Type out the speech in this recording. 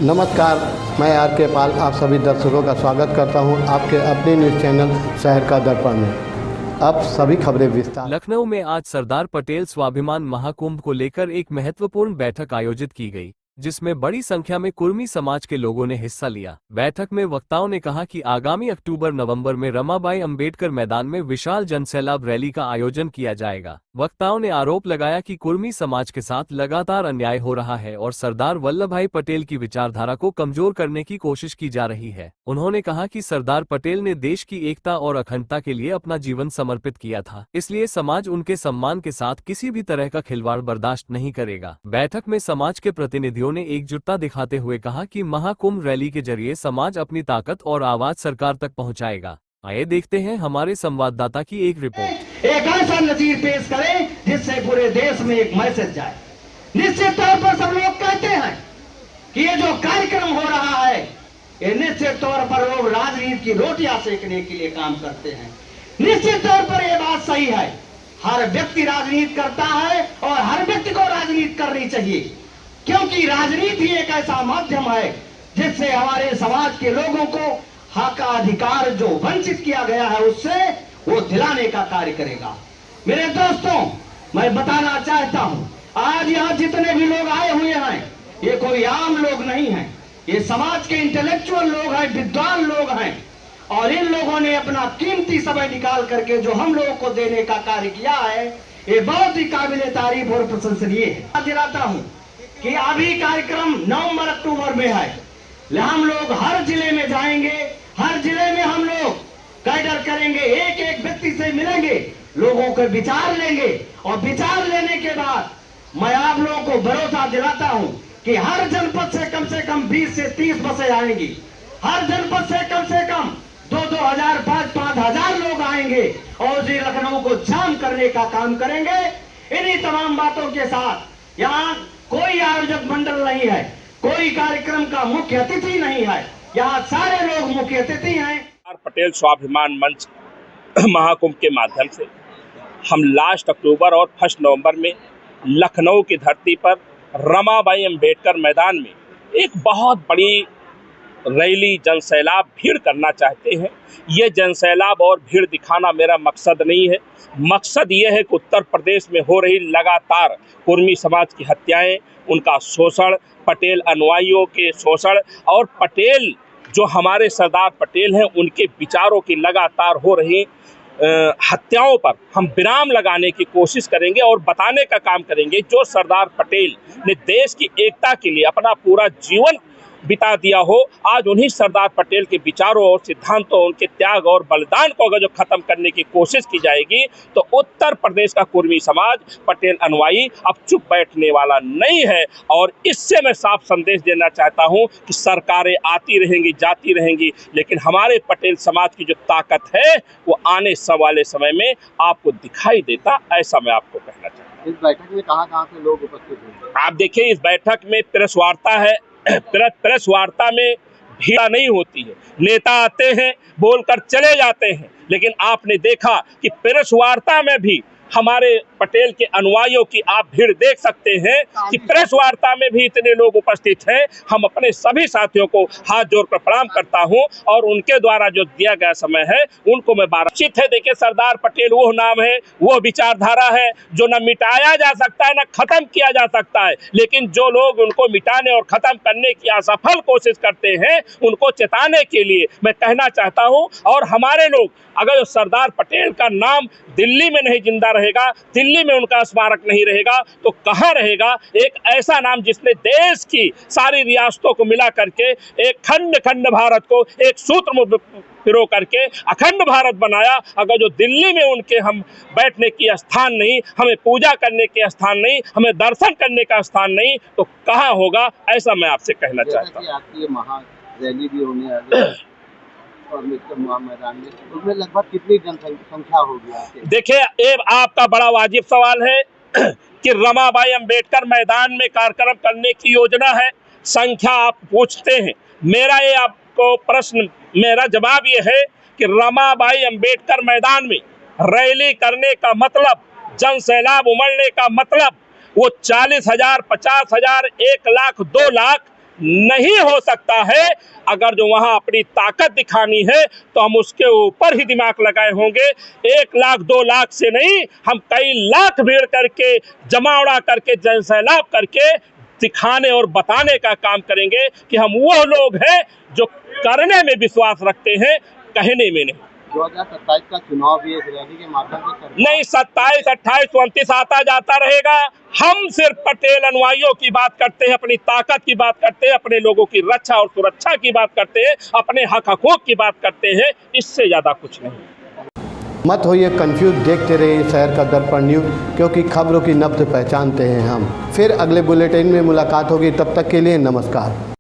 नमस्कार, मैं आर के पाल आप सभी दर्शकों का स्वागत करता हूं आपके अपने न्यूज़ चैनल शहर का दर्पण में। अब सभी खबरें विस्तार। लखनऊ में आज सरदार पटेल स्वाभिमान महाकुंभ को लेकर एक महत्वपूर्ण बैठक आयोजित की गई, जिसमें बड़ी संख्या में कुर्मी समाज के लोगों ने हिस्सा लिया। बैठक में वक्ताओं ने कहा कि आगामी अक्टूबर-नवंबर में रमाबाई अंबेडकर मैदान में विशाल जनसैलाब रैली का आयोजन किया जाएगा। वक्ताओं ने आरोप लगाया कि कुर्मी समाज के साथ लगातार अन्याय हो रहा है और सरदार वल्लभभाई पटेल की विचारधारा को कमजोर करने की कोशिश की जा रही है। उन्होंने कहा कि सरदार पटेल ने देश की एकता और अखंडता के लिए अपना जीवन समर्पित किया था, इसलिए समाज उनके सम्मान के साथ किसी भी तरह का खिलवाड़ बर्दाश्त नहीं करेगा। बैठक में समाज के प्रतिनिधियों ने एकजुटता दिखाते हुए कहा कि महाकुंभ रैली के जरिए समाज अपनी ताकत और आवाज सरकार तक पहुंचाएगा। आइए देखते हैं हमारे संवाददाता की एक रिपोर्ट। एक ऐसा नजीर पेश करें जिससे पूरे देश में एक मैसेज जाए। निश्चित तौर पर सब लोग कहते हैं कि ये जो कार्यक्रम हो रहा है, ये निश्चित तौर पर लोग राजनीति की रोटियां सेकने के लिए काम करते हैं। निश्चित तौर पर यह बात सही है, हर व्यक्ति राजनीति करता है और हर व्यक्ति को राजनीति करनी चाहिए, क्योंकि राजनीति एक ऐसा माध्यम है जिससे हमारे समाज के लोगों को हक अधिकार जो वंचित किया गया है उससे वो दिलाने का कार्य करेगा। मेरे दोस्तों, मैं बताना चाहता हूं, आज यहाँ जितने भी लोग आए हुए हैं, ये कोई आम लोग नहीं हैं, ये समाज के इंटेलेक्चुअल लोग हैं, विद्वान लोग हैं, और इन लोगों ने अपना कीमती समय निकाल करके जो हम लोगों को देने का कार्य किया है, ये बहुत ही काबिले तारीफ और प्रशंसनीय है। दिलाता हूं कि अभी कार्यक्रम नवंबर अक्टूबर में है, हम लोग हर जिले में जाएंगे, हर जिले में हम लोग कैडर करेंगे, एक एक व्यक्ति से मिलेंगे, लोगों के विचार लेंगे, और विचार लेने के बाद मैं आप लोगों को भरोसा दिलाता हूं कि हर जनपद से कम 20 से 30 बसें आएंगी, हर जनपद से कम 2-2 हजार 5-5 हजार लोग आएंगे और जी लखनऊ को जाम करने का काम करेंगे। इन्हीं तमाम बातों के साथ यहाँ कोई आयोजक मंडल नहीं है, कोई कार्यक्रम का मुख्य अतिथि नहीं है, यहाँ सारे लोग मुख्य अतिथि हैं। पटेल स्वाभिमान मंच महाकुंभ के माध्यम से हम लास्ट अक्टूबर और 1 नवंबर में लखनऊ की धरती पर रमाबाई अंबेडकर मैदान में एक बहुत बड़ी रैली जनसैलाब भीड़ करना चाहते हैं। ये जनसैलाब और भीड़ दिखाना मेरा मकसद नहीं है। मकसद ये है कि उत्तर प्रदेश में हो रही लगातार कुर्मी समाज की हत्याएं, उनका शोषण, पटेल अनुयायियों के शोषण और पटेल जो हमारे सरदार पटेल हैं उनके विचारों की लगातार हो रही हत्याओं पर हम विराम लगाने की कोशिश करेंगे और बताने का काम करेंगे। जो सरदार पटेल ने देश की एकता के लिए अपना पूरा जीवन बिता दिया हो, आज उन्हीं सरदार पटेल के विचारों और सिद्धांतों, उनके त्याग और बलिदान को अगर जो खत्म करने की कोशिश की जाएगी तो उत्तर प्रदेश का कुर्मी समाज, पटेल अनुयायी अब चुप बैठने वाला नहीं है। और इससे मैं साफ संदेश देना चाहता हूं कि सरकारें आती रहेंगी, जाती रहेंगी, लेकिन हमारे पटेल समाज की जो ताकत है वो आने वाले समय में आपको दिखाई देता, ऐसा मैं आपको कहना चाहता हूँ। इस बैठक में कहां से लोग उपस्थित होंगे? आप देखिए, इस बैठक में प्रेस वार्ता है, प्रेस वार्ता में भीड़ नहीं होती है, नेता आते हैं, बोलकर चले जाते हैं, लेकिन आपने देखा कि प्रेस वार्ता में भी हमारे पटेल के अनुयायियों की आप भीड़ देख सकते हैं कि प्रेस वार्ता में भी इतने लोग उपस्थित हैं। हम अपने सभी साथियों को हाथ जोड़कर प्रणाम करता हूं और उनके द्वारा जो दिया गया समय है उनको मैं बातचीत है। देखिए, सरदार पटेल वो नाम है, वो विचारधारा है जो न मिटाया जा सकता है न खत्म किया जा सकता है, लेकिन जो लोग उनको मिटाने और खत्म करने की असफल कोशिश करते हैं उनको चेताने के लिए मैं कहना चाहता हूं। और हमारे लोग, अगर सरदार पटेल का नाम दिल्ली में नहीं जिंदा रहेगा, दिल्ली में उनका स्मारक नहीं रहेगा, तो कहाँ रहेगा एक ऐसा नाम जिसने देश की सारी रियासतों को मिला करके एक खंड भारत को एक सूत्र में पिरो करके अखंड भारत बनाया। अगर जो दिल्ली में उनके हम बैठने की स्थान नहीं, हमें पूजा करने के स्थान नहीं, हमें दर्शन करने का स्थान नहीं, तो कहाँ होगा, ऐसा मैं आपसे कहना चाहता हूँ। आपकी ये महा रैली भी होने वाली है और मैदान में, उसमें लगभग कितनी जनसंख्या होगी? देखिए, ये आपका बड़ा वाजिब सवाल है कि रमाबाई अंबेडकर मैदान में कार्यक्रम करने की योजना है, संख्या आप पूछते हैं। मेरा जवाब ये है कि रमाबाई अंबेडकर मैदान में रैली करने का मतलब, जनसैलाब उमड़ने का मतलब वो 40,000, 50,000, 1 लाख, 2 लाख नहीं हो सकता है। अगर जो वहां अपनी ताकत दिखानी है तो हम उसके ऊपर ही दिमाग लगाए होंगे। 1 लाख 2 लाख से नहीं, हम कई लाख भीड़ करके, जमावड़ा करके, जनसैलाब करके दिखाने और बताने का काम करेंगे कि हम वो लोग हैं जो करने में विश्वास रखते हैं, कहने में नहीं। 2027 का चुनाव भी इस रैली के माध्यम से नहीं, 27, 28, 29 आता जाता रहेगा। हम सिर्फ पटेल अनुयायियों की बात करते हैं, अपनी ताकत की बात करते हैं, अपने लोगों की रक्षा और सुरक्षा की बात करते हैं, अपने हक हकूक की बात करते हैं, इससे ज्यादा कुछ नहीं। मत होइए कंफ्यूज, देखते रहिए शहर का दर्पण न्यूज़, क्योंकि खबरों की नब्ज पहचानते हैं हम। फिर अगले बुलेटिन में मुलाकात होगी, तब तक के लिए नमस्कार।